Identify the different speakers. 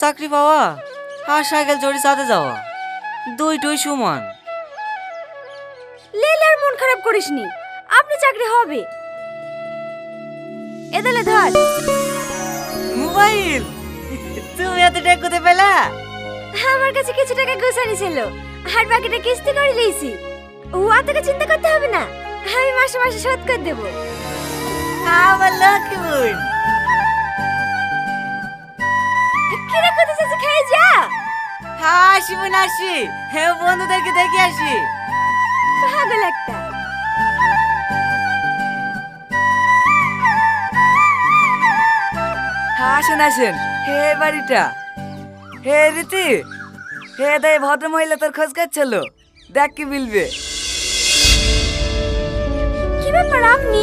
Speaker 1: চাকরি পাওয়া আর সাইকেল চড়ে চাঁদে যাওয়া দুইটাই সমান।
Speaker 2: লেলার মন খারাপ করিসনি, আপনি চাকরি হবে। এদালে ধর
Speaker 1: মোবাইল, তুমি এত টাকা কোথায় পেলা?
Speaker 2: আমার কাছে কিছু টাকা গোছানি ছিল, আর বাকিটা কিস্তি করে লিয়েছি। ও অতটা চিন্তা করতে হবে না, আমি মাসে মাসে শোধ করে দেবো।
Speaker 1: আমার লক্ষ্মী বোন।
Speaker 2: কিরে কোথায় যাচ্ছে, খেয়ে যা।
Speaker 1: আসি বোন আসি, হ্যাঁ বন্ধুদেরকে দেখে আসি।
Speaker 2: পাগল একটা।
Speaker 3: আসেন আসেন, হে বাড়িটা। হে রীতি, হে দাই ভদ্র মহিলা তোর খোঁজ করছিল, দেখ কি বলবে।
Speaker 2: কি ব্যাপার আপনি?